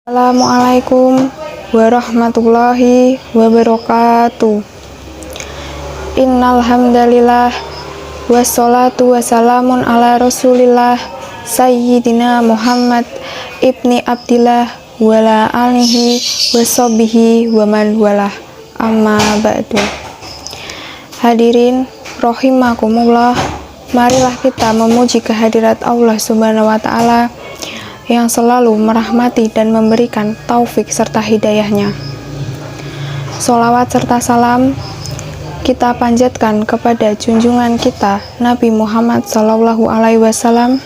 Assalamualaikum warahmatullahi wabarakatuh. Innal hamdalillah wassalatu wassalamun ala Rasulillah Sayyidina Muhammad ibni Abdillah wala alihi washabihi wa man walah, amma ba'du. Hadirin rahimakumullah, marilah kita memuji kehadirat Allah Subhanahu wa taala yang selalu merahmati dan memberikan taufik serta hidayahnya. Sholawat serta salam kita panjatkan kepada junjungan kita Nabi Muhammad SAW,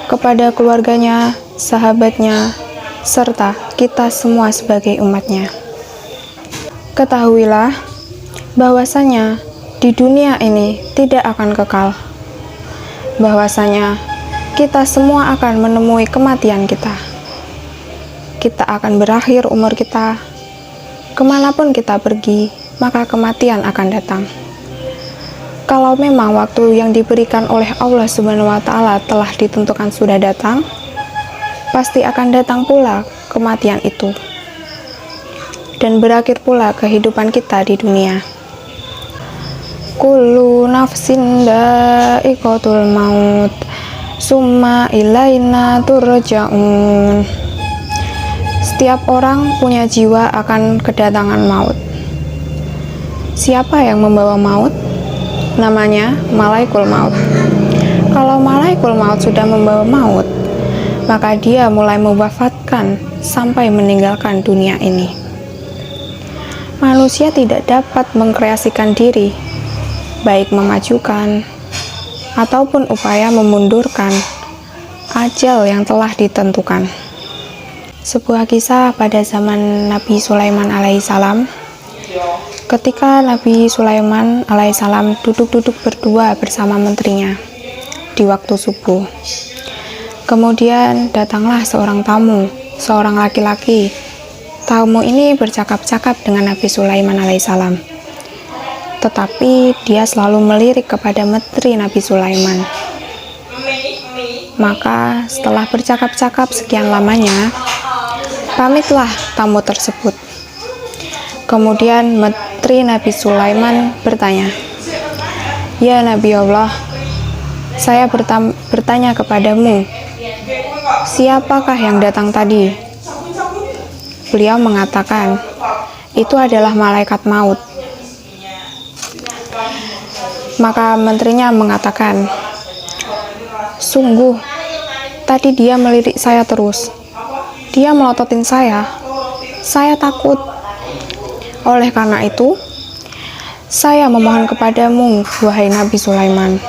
kepada keluarganya, sahabatnya, serta kita semua sebagai umatnya. Ketahuilah bahwasanya di dunia ini tidak akan kekal, bahwasanya kita semua akan menemui kematian kita. Kita akan berakhir umur kita. Kemanapun kita pergi, maka kematian akan datang. Kalau memang waktu yang diberikan oleh Allah Subhanahu wa taala telah ditentukan sudah datang, pasti akan datang pula kematian itu. Dan berakhir pula kehidupan kita di dunia. Kullu nafsin dha'iqatul maut, summa ilaina turja'un. Setiap orang punya jiwa akan kedatangan maut. Siapa yang membawa maut? Namanya Malaikul Maut. Kalau Malaikul Maut sudah membawa maut, maka dia mulai mewafatkan sampai meninggalkan dunia ini. Manusia tidak dapat mengkreasikan diri, baik memajukan ataupun upaya memundurkan ajal yang telah ditentukan. Sebuah kisah pada zaman Nabi Sulaiman alaihissalam, ketika Nabi Sulaiman alaihissalam duduk-duduk berdua bersama menterinya di waktu subuh. Kemudian datanglah seorang tamu, seorang laki-laki. Tamu ini bercakap-cakap dengan Nabi Sulaiman alaihissalam, tetapi dia selalu melirik kepada menteri Nabi Sulaiman. Maka setelah bercakap-cakap sekian lamanya, pamitlah tamu tersebut. Kemudian menteri Nabi Sulaiman bertanya, "Ya Nabi Allah, saya bertanya kepadamu, siapakah yang datang tadi?" Beliau mengatakan, "Itu adalah malaikat maut." Maka menterinya mengatakan, "Sungguh, tadi dia melirik saya terus. Dia melototin saya. Saya takut. Oleh karena itu, saya memohon kepadamu, wahai Nabi Sulaiman,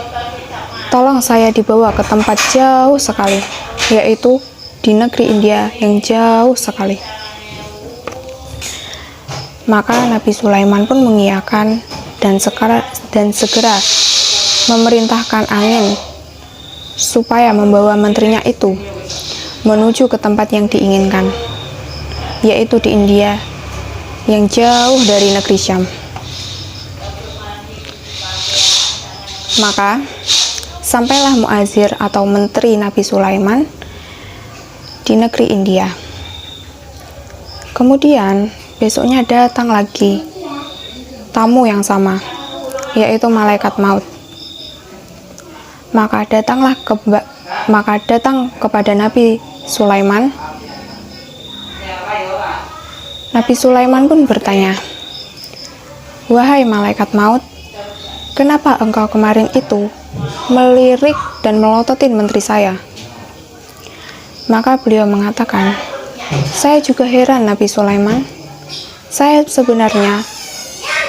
tolong saya dibawa ke tempat jauh sekali, yaitu di negeri India yang jauh sekali." Maka Nabi Sulaiman pun mengiyakan dan segera memerintahkan angin supaya membawa menterinya itu menuju ke tempat yang diinginkan, yaitu di India yang jauh dari negeri Syam. Maka sampailah muazir atau menteri Nabi Sulaiman di negeri India. Kemudian besoknya datang lagi tamu yang sama, yaitu malaikat maut. Maka datang kepada Nabi Sulaiman. Nabi Sulaiman pun bertanya, "Wahai malaikat maut, kenapa engkau kemarin itu melirik dan melototin menteri saya?" Maka beliau mengatakan, "Saya juga heran Nabi Sulaiman. Saya sebenarnya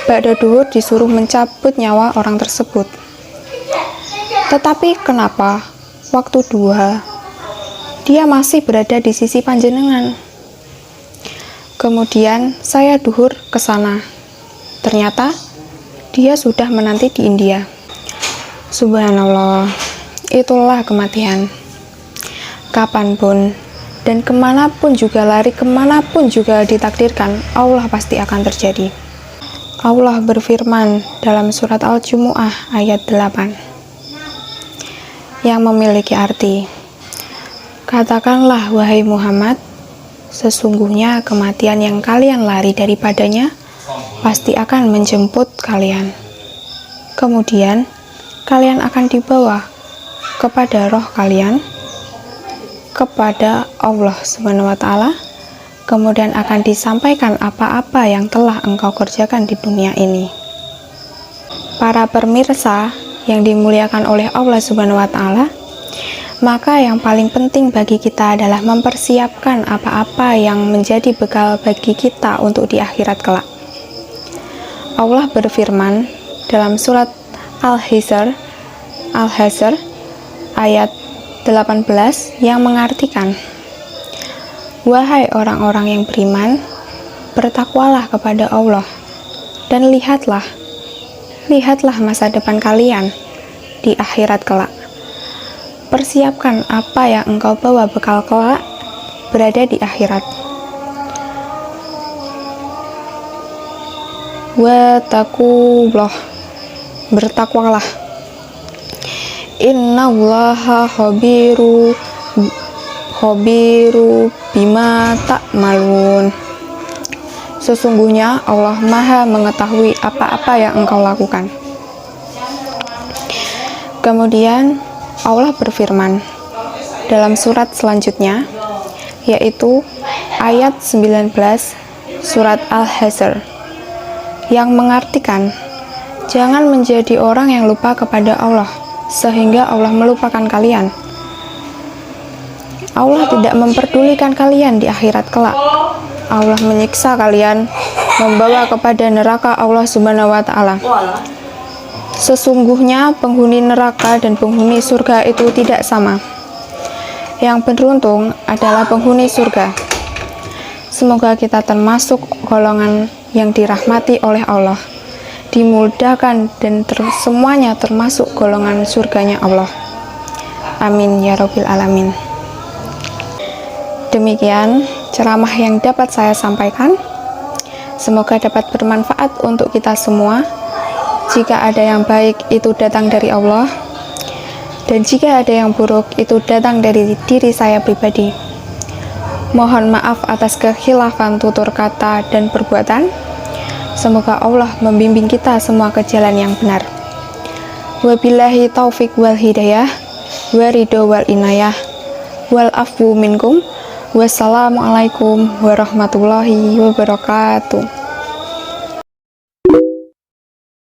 ba'da duhur disuruh mencabut nyawa orang tersebut. Tetapi kenapa waktu duha dia masih berada di sisi panjenengan? Kemudian saya duhur ke sana. Ternyata dia sudah menanti di India." Subhanallah, itulah kematian. Kapanpun dan kemanapun juga, lari kemanapun juga ditakdirkan, Allah pasti akan terjadi. Allah berfirman dalam surat Al-Jumu'ah ayat 8 yang memiliki arti, Katakanlah, wahai Muhammad, sesungguhnya kematian yang kalian lari daripadanya pasti akan menjemput kalian. Kemudian, kalian akan dibawa kepada roh kalian, kepada Allah Subhanahu wa Ta'ala. Kemudian akan disampaikan apa-apa yang telah engkau kerjakan di dunia ini. Para pemirsa yang dimuliakan oleh Allah Subhanahu wa Ta'ala, maka yang paling penting bagi kita adalah mempersiapkan apa-apa yang menjadi bekal bagi kita untuk di akhirat kelak. Allah berfirman dalam surat Al-Hasr ayat 18 yang mengartikan, wahai orang-orang yang beriman, bertakwalah kepada Allah dan lihatlah masa depan kalian di akhirat kelak. Persiapkan apa yang engkau bawa bekal kelak berada di akhirat. Wattaqullah, bertakwalah. Innallaha khabiru bima ta'malun. Sesungguhnya Allah Maha mengetahui apa-apa yang engkau lakukan. Kemudian Allah berfirman dalam surat selanjutnya, yaitu ayat 19 surat Al-Hasr, yang mengartikan, jangan menjadi orang yang lupa kepada Allah sehingga Allah melupakan kalian. Allah tidak memperdulikan kalian di akhirat kelak. Allah menyiksa kalian, membawa kepada neraka Allah Subhanahu wa Ta'ala. Sesungguhnya penghuni neraka dan penghuni surga itu tidak sama. Yang beruntung adalah penghuni surga. Semoga kita termasuk golongan yang dirahmati oleh Allah, dimudahkan dan semuanya termasuk golongan surganya Allah. Amin ya Rabbil Alamin. Demikian ceramah yang dapat saya sampaikan. Semoga dapat bermanfaat untuk kita semua. Jika ada yang baik, itu datang dari Allah, dan jika ada yang buruk, itu datang dari diri saya pribadi. Mohon maaf atas kekhilafan tutur kata dan perbuatan. Semoga Allah membimbing kita semua ke jalan yang benar. Wabillahi taufik wal hidayah, waridho wal inayah, wal afwu minkum. Wassalamualaikum warahmatullahi wabarakatuh.